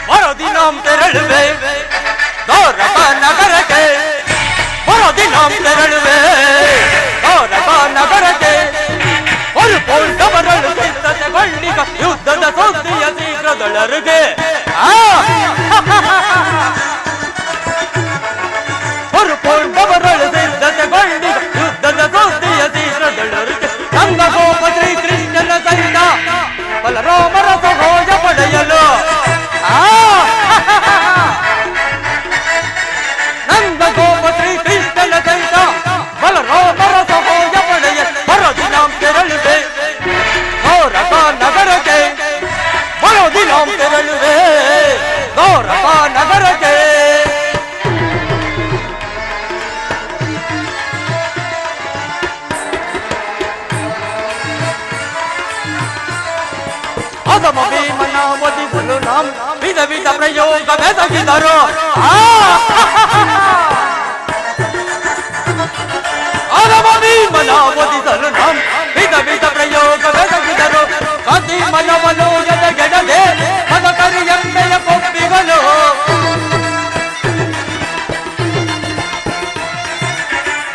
ಮರುದಿನಂ ತೆರಳುವೆ ದ್ವಾರಕ ನಗರಕ್ಕೆ, ಮರುದಿನಂ ತೆರಳುವೆ ದ್ವಾರಕ ನಗರಕ್ಕೆ. ஒரு போன்றவர்கள் சித்தತೆಗೊಂಡಿಗ ಯುದ್ಧದ ಸುದ್ದಿಯ ಶೀಘ್ರದೊಳಗೆ. ஒரு போன்றவர்கள் ಸಿದ್ಧತೆಗೊಂಡಿಗ ಯುದ್ಧದ ಸುದ್ದಿಯ ಶೀಘ್ರದೊಳಗೆ. ನಂದ ಗೋಪ ಶ್ರೀ ಕೃಷ್ಣನ ಸೈನ್ಯ ಬಲರಾಮರ ಸಹೋಜ ಪಡೆಯಲು. ನಂದ ಗೋಪ ಶ್ರೀ ಕೃಷ್ಣನ ಸೈನ್ಯ ಬಲರಾಮರ ಸಹೋಜ ಪಡೆಯಲು ಮರುದಿನಂ ತೆರಳುವೆ ದ್ವಾರಕ ನಗರಕ್ಕೆ, ಮರುದಿನಂ ತೆರಳುವೆ ದ್ವಾರಕ ನಗರಕ್ಕೆ. ಅದಮ ಭೀಮನ ಒದಿಸಲು ನಾಂ ವಿಧ ವಿಧ ಪ್ರಯೋಗ ಬೆದಗಿದರು. ಅದಮ ಭೀಮನ ಒದಿಸಲು ನಾಂ ವಿಧ ವಿಧ ಪ್ರಯೋಗ ಬೆದಗಿದರು. ಕದಿ ಮನವನು ಎದೆಗೆಡದೆ ಮದಕರಿ ಎಣ್ಣೆಯ ಕೊಬ್ಬಿಗನು.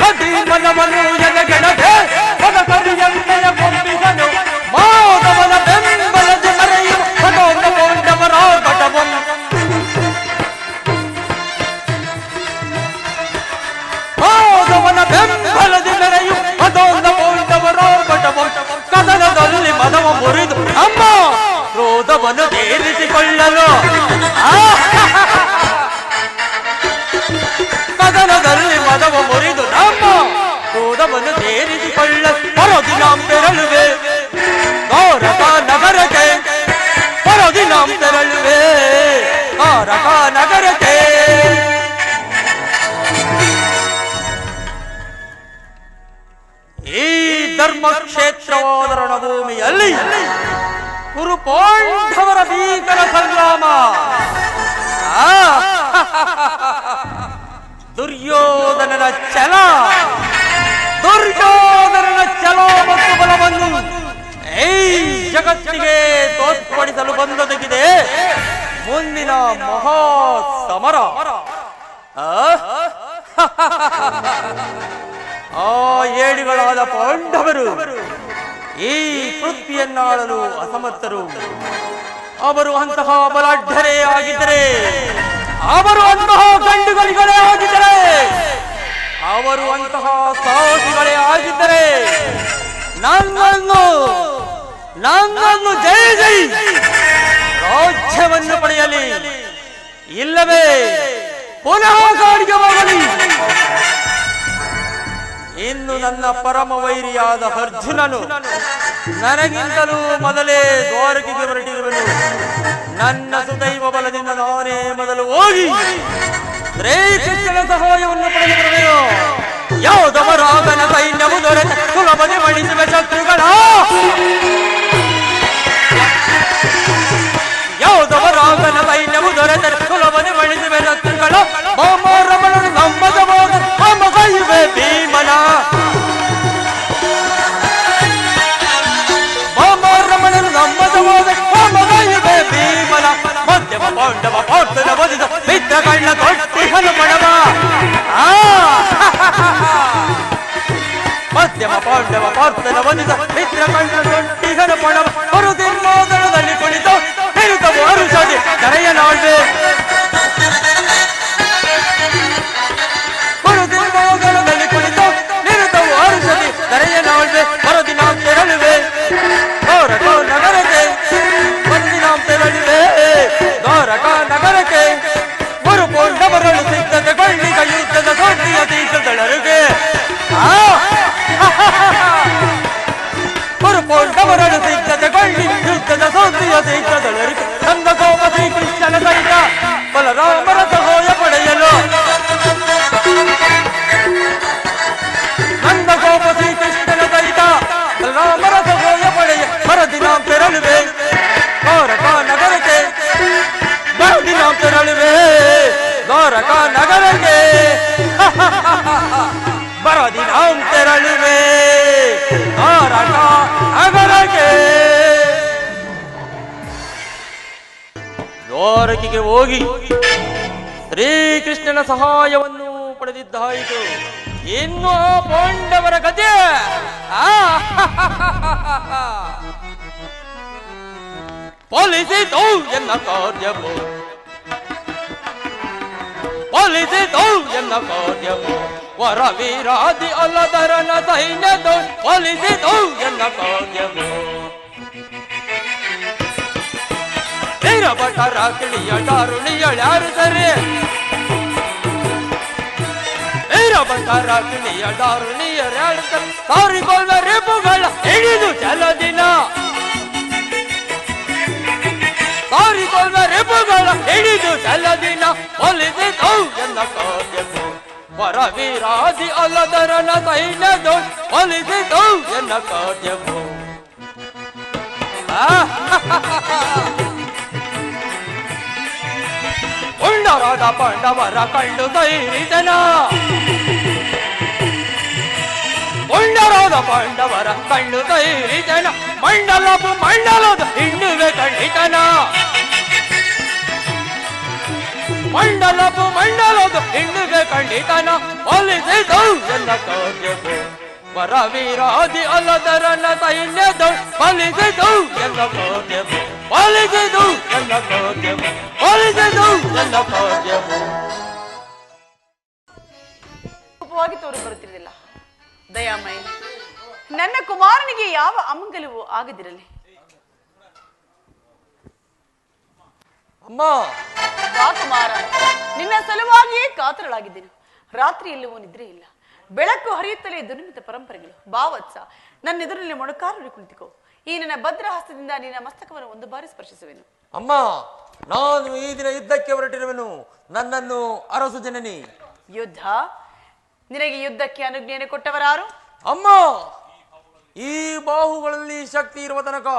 ಕದಿ ಮನವನು ಎದೆಗೆಡದೆ ಮದಕರಿ ಎಣ್ಣೆಯ ಕೊಬ್ಬಿಗನು. ಮಾಧವನ ಬೆಂಬಲದ ಮರೆಯುವ ಮನೋನ ಕೊಂಡವರ ಘಟವಂ. ಮಾಧವನ ಬೆಂಬಲದ ಮೆರೆಯುವ ಮನೋನ ಕೊಂಡವರ ಘಟವಂ. ಕದನದಲ್ಲಿ ಮದವ ಮುರಿದು ಅಮ್ಮ ಕ್ರೋಧವನ್ನು ತೀರಿಸಿಕೊಳ್ಳಲು. ಕದನದಲ್ಲಿ ಮದವ ಮುರಿದು ನಮ್ಮ ಕ್ರೋಧವನ್ನು ತೀರಿಸಿಕೊಳ್ಳಲು ಮರುದಿನಂ ತೆರಳುವೆ ದ್ವಾರಕ ನಗರಕ್ಕೆ, ಮರುದಿನಂ ತೆರಳುವೆ ದ್ವಾರಕ ನಗರಕ್ಕೆ. ಈ ಧರ್ಮಕ್ಷೇತ್ರವಾದ ರಣಭೂಮಿಯಲ್ಲಿ ಕುರು ಪಾಂಡವರ ಭೀಕರ ಸಂಗ್ರಾಮ. ದುರ್ಯೋಧನನ ಛಲ, ದುರ್ಯೋಧನನ ಛಲ ಮತ್ತು ಬಲವನ್ನು ಈ ಜಗತ್ತಿಗೆ ತೋರ್ಪಡಿಸಲು ಬಂದೊದಗಿದೆ ಮುಂದಿನ ಮಹಾ ಸಮರ. ಆ ಏಡಿಗಳಾದ ಪಾಂಡವರು ಈ ಪೃಥ್ವಿಯನ್ನಾಳಲು ಅಸಮರ್ಥರು. ಅವರು ಅಂತಹ ಬಲಾಢ್ಯರೇ ಆಗಿದ್ದರೆ, ಅವರು ಅಂತಹ ಗಂಡುಗಳಿಗಳೇ ಆಗಿದ್ದರೆ, ಅವರು ಅಂತಹ ಸಾಹಸಿಗಳೇ ಆಗಿದ್ದರೆ ನನ್ನನ್ನು ಜಯ ಜೈ ರಾಜ್ಯವನ್ನು ಪಡೆಯಲಿ, ಇಲ್ಲವೇ ಪುನಃ ಕಾಡಿಗೆ ಹೋಗಲಿ. ಇನ್ನು ನನ್ನ ಪರಮ ವೈರಿಯಾದ ಅರ್ಜುನನು ನನಗಿಂತಲೂ ಮೊದಲೇ ದ್ವಾರಕೆಗೆ ಹೊರಟಿರುವನು. ನನ್ನ ಸುದೈವ ಬಲದಿಂದ ನಾನೇ ಮೊದಲು ಹೋಗಿ ಶ್ರೀಕೃಷ್ಣನ ಸಹಾಯವನ್ನು ಪಡೆದುಕೊಳ್ಳುವೆನು. ಯಾವುದವರಾಗನ ಸೈನ್ಯವು ದೊರೆತ ಸುಲಭನೆ ಮಣಿಸುವ ಶತ್ರುಗಳ, ಯಾವುದವರಾಗನ ಸೈನ್ಯವು ದೊರೆತ ಸುಲಭನೆ ಮಣಿಸುವ ಶತ್ರುಗಳ. ರಮಣನು ನಮ್ಮದವಾದ ಮಗೈವೆ ಭೀಮನ, ರಮಣನು ನಮ್ಮದವಾದ ಮಗೈವೆ ಭೀಮನ. ಮಧ್ಯಮ ಪಾಂಡವ ಪಾರ್ಥನ ಬದಿದ ಮಿತ್ರ ಕಣ್ಣ ತೊಟ್ಟಿಹನು ಪಡವ. ಮಧ್ಯಮ ಪಾಂಡವ ಪಾರ್ಥನ ಬದಿದ ಮಿತ್ರ ಕಣ್ಣ ತೊಟ್ಟಿಹನು ಪಡವ. ಮರುದಿರ್ಮೋದನದಲ್ಲಿ ಕುಳಿತು ತಿರುಗವು ಅರುಷದಿ ಕರೆಯ ನಾಳ್ವೆ. ಮರುದಿರ್ಮೋದನದಲ್ಲಿ ಕುಳಿತು ನಿರುತವು ಅರುಷದಿ ಕರೆಯ ನಾಳ್ವೆ. ಮರುದಿನಂ ತೆರಳುವೆ ದ್ವಾರಕ ನಗರಕ್ಕೆ, ಮರುದಿನಂ ತೆರಳುವೆ ದ್ವಾರಕ ನಗರಕ್ಕೆ. ಮರುಕೊಂಡವರಳು ಸಿದ್ಧತೆಗೊಂಡಿಗ ಯುದ್ಧದ ಸುದ್ದಿಯ ಶೀಘ್ರದೊಳಗೆ. ಮರುಕೊಂಡವರಳು ಸಿದ್ಧತೆಗೊಂಡಿ ಯುದ್ಧದ ಸುದ್ದಿಯ ಶೀಘ್ರದೊಳಗೆ. ನಂದ ಗೋಪ ಶ್ರೀ ಕೃಷ್ಣನ ಸಹಿತ ಬಲರಾಮರ ಸಹಾಯ ಪಡೆಯಲು. ನಂದ ಗೋಪ ಶ್ರೀ ಕೃಷ್ಣನ ಸಹಿತ ಬಲರಾಮರ ಸಹಾಯ ಪಡೆಯ ಮರುದಿನಂ ತೆರಳುವೆ ದ್ವಾರಕ ನಗರಕ್ಕೆ, ಮರುದಿನಂ ತೆರಳುವೆ ದ್ವಾರಕ ನಗರಕ್ಕೆ. ಮರುದಿನಂ ತೆರಳುವೆ ದ್ವಾರಕ ದ್ವಾರಕೆಗೆ ಹೋಗಿ ಶ್ರೀಕೃಷ್ಣನ ಸಹಾಯವನ್ನು ಪಡೆದಿದ್ದಾಯಿತು. ಇನ್ನು ಆ ಪಾಂಡವರ ಕಥೆ ಫಲಿಸಿತು ಎನ್ನ ಕಾರ್ಯವು, ಫಲಿಸಿತು ಎನ್ನ ಕಾರ್ಯವು. ವರವೀರಾದಿ ಅಲ್ಲದರನ ಸೈನ್ಯದ ಫಲಿಸಿತು ಎನ್ನ ಕಾರ್ಯವು. ವೀರಭಟರ ಕಿಳಿಯ ದಾರುಣಿಯಳ್ಯಾರು ಸರಿ, ವೀರಭಟರ ಕಿಳಿಯ ದಾರುಣಿಯರ್ಯಾರು ಸರಿ. ಸಾರಿಕೊಳ್ಳ ರೇಪುಗಳ ಹಿಡಿದು ಚಲದಿನ, ಸಾರಿಕೊಳ್ಳ ರೇಪುಗಳ ಹಿಡಿದು ಚಲದಿನ. ಫಲಿಸಿತು ಎನ್ನ ಕಾರ್ಯವು. ವರವೀರಾದಿ ಅಲ್ಲದರನ ಸೈನ್ಯದ ಫಲಿಸಿತು ಎನ್ನ ಕಾರ್ಯವು. ಪುಂಡರಾದ ಪಾಂಡವರ ಕಂಡು ಧೈರ್ಯಜನ, ಪುಂಡರಾದ ಪಾಂಡವರ ಕಂಡು ಧೈರ್ಯಜನ. ಮಂಡಲಪು ಮಂಡಲದ ಹಿಂಡುವೆ ಖಂಡಿತನ, ಮಂಡಲಪು ಮಂಡಲದ ಹಿಂಡುವೆ ಖಂಡಿತನ. ಫಲಿಸಿತು ಎನ್ನ ಕಾರ್ಯವು. ವರವೀರಾದಿ ಅಲ್ಲದರನ ಸೈನ್ಯದ ಫಲಿಸಿತು ಎನ್ನ ಕಾರ್ಯವು. ಫಲಿಸಿತು ಎನ್ನ ಕಾರ್ಯವು. ಫಲಿಸಿತು ಎನ್ನ ಕಾರ್ಯವು. ರೂಪವಾಗಿ ತೋರಿ ಬರುತ್ತಿರಲಿಲ್ಲ ದಯಾಮಯ. ನನ್ನ ಕುಮಾರನಿಗೆ ಯಾವ ಅಮಂಗಲವೂ ಆಗದಿರಲಿ. ಅಮ್ಮ ಕುಮಾರ, ನಿನ್ನ ಸಲುವಾಗಿಯೇ ಕಾತರಳಾಗಿದ್ದೇನೆ. ರಾತ್ರಿ ಎಲ್ಲವೂ ನಿದ್ರೆ ಇಲ್ಲ, ಬೆಳಕು ಹರಿಯುತ್ತಲೇ ದುರ್ಮಿತ ಪರಂಪರೆಗಳು. ಬಾವತ್ಸ, ನನ್ನ ಎದುರಲ್ಲಿ ಮೊಣಕಾಲಲ್ಲಿ ಕುಳಿತುಕೋ. ಈ ನನ್ನ ಭದ್ರ ಹಸ್ತದಿಂದ ನಿನ್ನ ಮಸ್ತಕವನ್ನು ಒಂದು ಬಾರಿ ಸ್ಪರ್ಶಿಸುವೆನು. ಅಮ್ಮ, ನಾನು ಈ ದಿನ ಯುದ್ಧಕ್ಕೆ ಹೊರಟಿರುವೆನು. ನನ್ನನ್ನು ಅರಸು ಜನನಿ. ಯುದ್ಧ? ನಿನಗೆ ಯುದ್ಧಕ್ಕೆ ಅನುಜ್ಞೆಯನ್ನು ಕೊಟ್ಟವರಾರು? ಅಮ್ಮ, ಈ ಬಾಹುಗಳಲ್ಲಿ ಶಕ್ತಿ ಇರುವ ತನಕ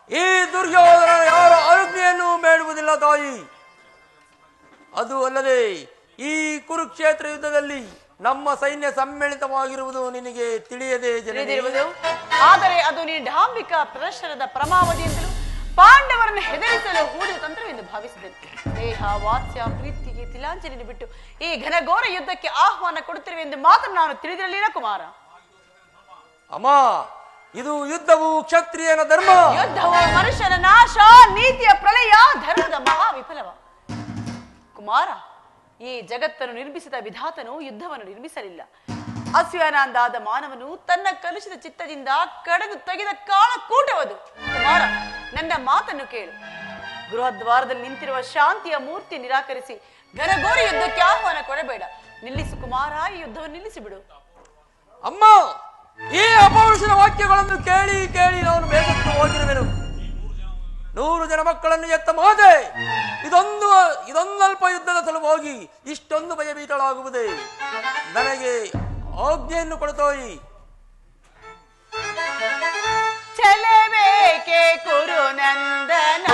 ಈ ದುರ್ಯೋಧನ ಯಾರ ಅನುಜ್ಞೆಯನ್ನು ಬೇಡುವುದಿಲ್ಲ ತಾಯಿ. ಅದು ಅಲ್ಲದೆ ಈ ಕುರುಕ್ಷೇತ್ರ ಯುದ್ಧದಲ್ಲಿ ನಮ್ಮ ಸೈನ್ಯ ಸಮ್ಮಿಳಿತವಾಗಿರುವುದು ನಿನಗೆ ತಿಳಿಯದೆ ತಿಳಿದಿರುವುದು. ಆದರೆ ಅದು ನೀನು ಡಾಂಬಿಕ ಪ್ರದರ್ಶನದ ಪರಮಾವಧಿಯಿಂದಲೂ ಪಾಂಡವರನ್ನು ಹೆದರಿಸಲು ಹೂಡಿದ ತಂತ್ರವೆಂದು ಭಾವಿಸಿದೆ. ದೇಹ ವಾತ್ಸ್ಯ ಪ್ರೀತಿಗೆ ತಿಲಾಂಜಲಿ ಬಿಟ್ಟು ಈ ಘನಘೋರ ಯುದ್ಧಕ್ಕೆ ಆಹ್ವಾನ ಕೊಡುತ್ತಿರುವೆ ಎಂದು ಮಾತ್ರ ನಾನು ತಿಳಿದಿರಲಿಲ್ಲ ಕುಮಾರ. ಅಮ್ಮ, ಇದು ಯುದ್ಧವು ಕ್ಷತ್ರಿಯನ ಧರ್ಮ. ಯುದ್ಧವು ಮನುಷ್ಯನ ನಾಶ, ನೀತಿಯ ಪ್ರಳಯ, ಧರ್ಮದ ಮಹಾ ವಿಫಲವ. ಕುಮಾರ, ಈ ಜಗತ್ತನ್ನು ನಿರ್ಮಿಸಿದ ವಿಧಾತನು ಯುದ್ಧವನ್ನು ನಿರ್ಮಿಸಲಿಲ್ಲ. ಅಸ್ವನಾಂದಾದ ಮಾನವನು ತನ್ನ ಕಲುಷಿತ ಚಿತ್ತದಿಂದ ಕಡೆದು ತೆಗೆದ ಕಾಳಕೂಟವದು. ಕುಮಾರ, ನನ್ನ ಮಾತನ್ನು ಕೇಳು. ಗೃಹದ್ವಾರದಲ್ಲಿ ನಿಂತಿರುವ ಶಾಂತಿಯ ಮೂರ್ತಿ ನಿರಾಕರಿಸಿ ಘನಘೋರ ಯುದ್ಧಕ್ಕೆ ಆಹ್ವಾನ ಕೊಡಬೇಡ. ನಿಲ್ಲಿಸು ಕುಮಾರ, ಈ ಯುದ್ಧವನ್ನು ನಿಲ್ಲಿಸಿಬಿಡು. ಅಮ್ಮ, ಈ ಅಪೌರುಷದ ವಾಕ್ಯಗಳನ್ನು ಕೇಳಿ ಕೇಳಿ ನಾನು ಬೇಸತ್ತು ಹೋಗಿರುವೆನು. 100 ಜನ ಮಕ್ಕಳನ್ನು ಎತ್ತ ಮಾತೆ ಇದೊಂದಲ್ಪ ಯುದ್ಧದ ಸಲುವಾಗಿ ಇಷ್ಟೊಂದು ಭಯಭೀತಳಾಗುವುದೇ? ನನಗೆ ಆಜ್ಞೆಯನ್ನು ಕೊಡುತ್ತೋಯಿ. ಚಲಬೇಕೆ ಕುರು ನಂದನ,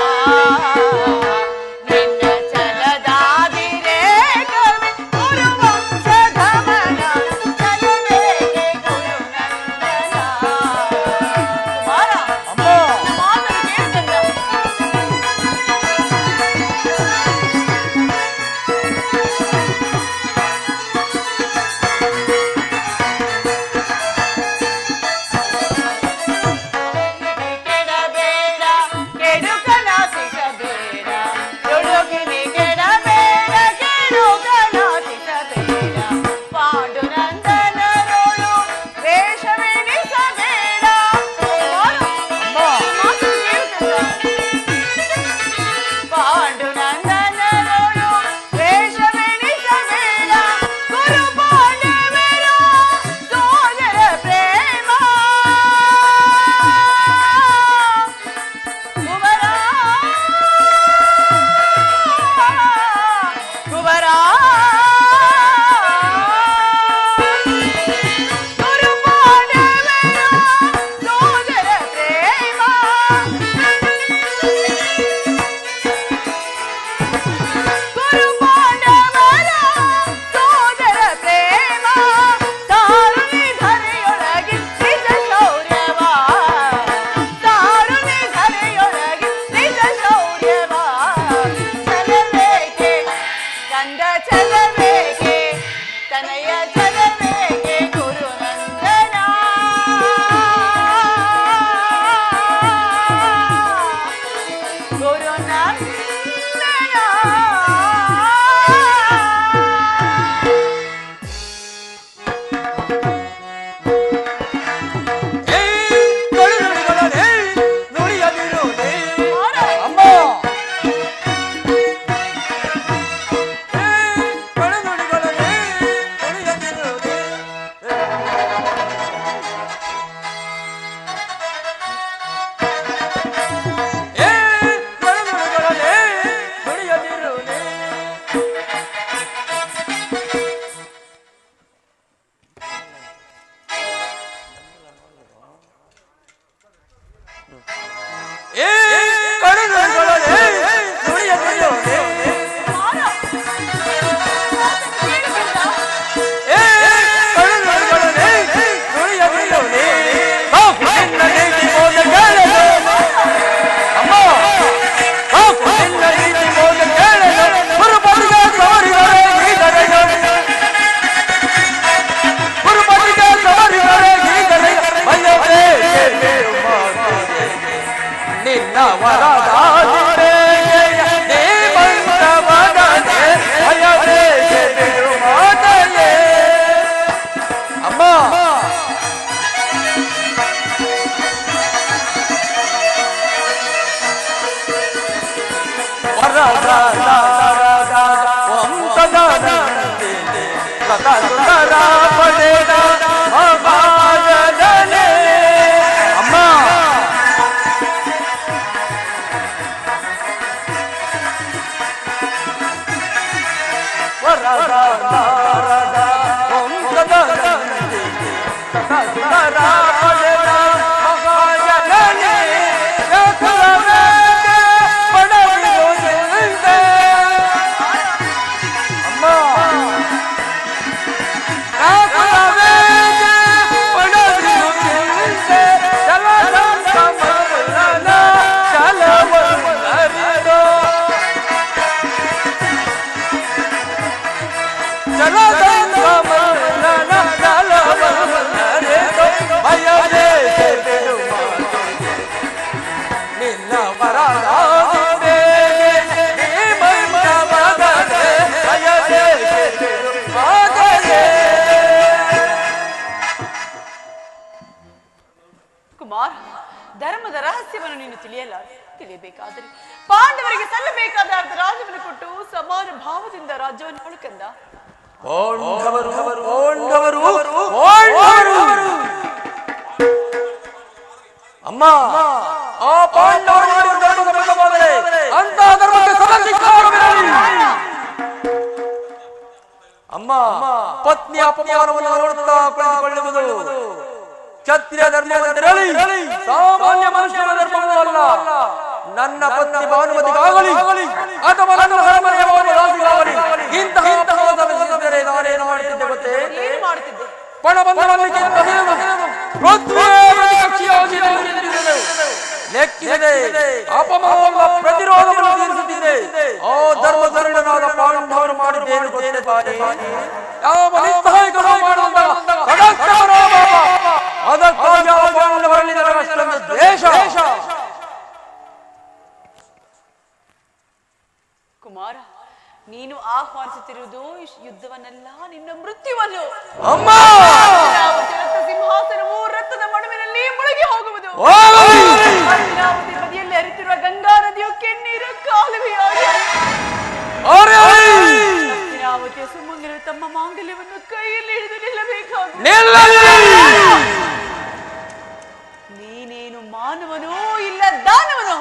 ಏ ಕಣ್ಣುಗಳೇ ನುಡಿಯಬೇಡೋನೆ ಕುಮಾರ ಏ ಕಣ್ಣುಗಳೇ ನುಡಿಯಬೇಡೋನೆ ನಿನ್ನ ನೀತಿ ಮೋದ ಕೇಳಲು ಅಮ್ಮ ನಿನ್ನ ನೀತಿ ಮೋದ ಕೇಳಲು ಗುರುಪತಿಗೆ ಸವರಿದರೆ ಗೀತರೆಯ ಗುರುಪತಿಗೆ ಸವರಿದರೆ ಗೀತರೆಯ ಭಯವೇ ನಿನ್ನ ವರದಾದಿಗೆ ನೀ ಬಂದವನೇ ಭಯವೇ ಮಾತೆಯೇ ಅಮ್ಮ ಅಮ್ಮ ಕುಮಾರ ಧರ್ಮದ ರಹಸ್ಯವನ್ನು ನೀನು ತಿಳಿಯಬೇಕಾದರೆ ಪಾಂಡವರಿಗೆ ಸಲ್ಲಬೇಕಾದ ಅರ್ಧ ರಾಜ್ಯವನ್ನು ಕೊಟ್ಟು ಸಮಾನ ಭಾವದಿಂದ ರಾಜ್ಯವನ್ನು ಆಳುಕಂದ. ಅಮ್ಮ ಆ ಪಾಂಡವರು ಮಾಡಿದ ಧರ್ಮದ ಪ್ರಕಾರವೇ ಅಂತಹ ಧರ್ಮಕ್ಕೆ ಸದಾ ಧಿಕ್ಕಾರವಿರಲಿ. ಅಮ್ಮ ಪತ್ನಿ ಅಪಮಾನವನ್ನು ನೋಡುತ್ತಾ ಕುಳಿತುಕೊಳ್ಳುವುದು ಕ್ಷತ್ರಿಯ ಧರ್ಮವೆಂದಿರಲಿ, ಸಾಮಾನ್ಯ ಮನುಷ್ಯನ ಧರ್ಮವೂ ಅಲ್ಲ. ನನ್ನ ಪತ್ನಿ ಭಾನುಮತಿಗಾಗಲಿ ಅಥವಾ ನನ್ನ ಧರ್ಮದಾಸಿಗಾಗಲಿ ಇಂತಹ ಮೋಸವೆಸಗಿದರೆ ನಾನೇನು ಮಾಡುತ್ತಿದ್ದೆ ಗೊತ್ತೇ? ಏನು ಮಾಡುತ್ತಿದ್ದೆ? ಪಣಬಂಧನಕ್ಕಿಂತ ಲೆಕ್ಕಿಸದೆ ಅಪಮಾನ ಪ್ರತಿರೋಧವನ್ನು ತೀರಿಸುತ್ತಿದ್ದೆ. ಆ ಧರ್ಮಧರಣನಾದ ಪಾಂಡವರು ಮಾಡಿದ್ದೇನು ಗೊತ್ತೇ ತಾನೇ? ಯಾವ ನಿಸ್ಸಹಾಯಕರು ಮಾಡುವಂತಹ ಅದಕ್ಕಾಗಿ ಆ ಪಾಂಡವರಲ್ಲಿ ನನಗಷ್ಟೊಂದು ದ್ವೇಷ. ಕುಮಾರ, ನೀನು ಆಹ್ವಾನಿಸುತ್ತಿರುವುದು ಯುದ್ಧವನ್ನಲ್ಲ, ನಿನ್ನ ಮೃತ್ಯುವನ್ನು. ಅಮ್ಮ ರಕ್ತ ಸಿಂಹಾಸನವು ರಕ್ತದ ಮಡುವಿನಲ್ಲಿ ಮುಳುಗಿ ಹೋಗುವುದು. ಹಸ್ತಿನಾವತಿ ಬದಿಯಲ್ಲಿ ಹರಿತಿರುವ ಗಂಗಾ ನದಿಯು ಕೆನ್ನೀರು ಕಾಲುವೆಯಾಗಿ ಹಸ್ತಿನಾವತಿಯ ಸುಮಂಗಲರು ತಮ್ಮ ಮಾಂಗಲ್ಯವನ್ನು ಕೈಯಲ್ಲಿ ಹಿಡಿದು ನಿಲ್ಲಬೇಕಾಗುವುದು. ನೀನೇನು ಮಾನವನೋ ಇಲ್ಲ ದಾನವನೋ?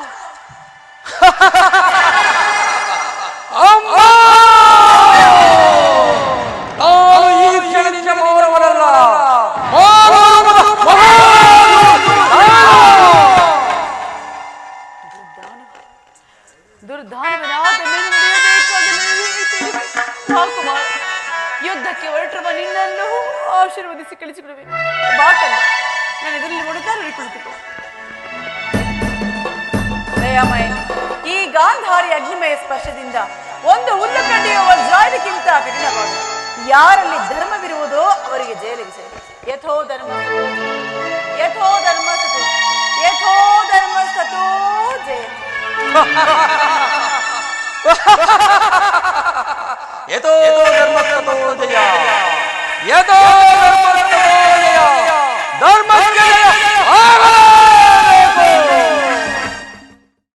ಯುದ್ಧಕ್ಕೆ ಹೊರಟಿರುವ ನಿನ್ನನ್ನು ಆಶೀರ್ವದಿಸಿ ಕಳಿಸಿಬಿಡುವೆ. ಬಾಕಲ್ಲ, ನಾನು ಇದರಲ್ಲಿ ಒಡಕಾರರಿ ಕುಳಿತುಕೋ. ದಯಾಮಯ, ಈ ಗಾಂಧಾರಿ ಅಗ್ನಿಮಯ ಸ್ಪರ್ಶದಿಂದ ಒಂದು ಹುಲ್ಲುಕಡ್ಡಿಯ ವಜ್ರಾಯುಧಕ್ಕಿಂತ ಕಠಿಣವಾದ. ಯಾರಲ್ಲಿ ಧರ್ಮವಿರುವುದೋ ಅವರಿಗೆ ಜಯಲಭಿಸಲಿ. ಯಥೋ ಧರ್ಮ ಯಥೋ ಧರ್ಮ ಯಥೋ ಧರ್ಮ ಸತೋ ಜಯ. ಯಥೋ ಧರ್ಮ ಸತೋ ಜಯ.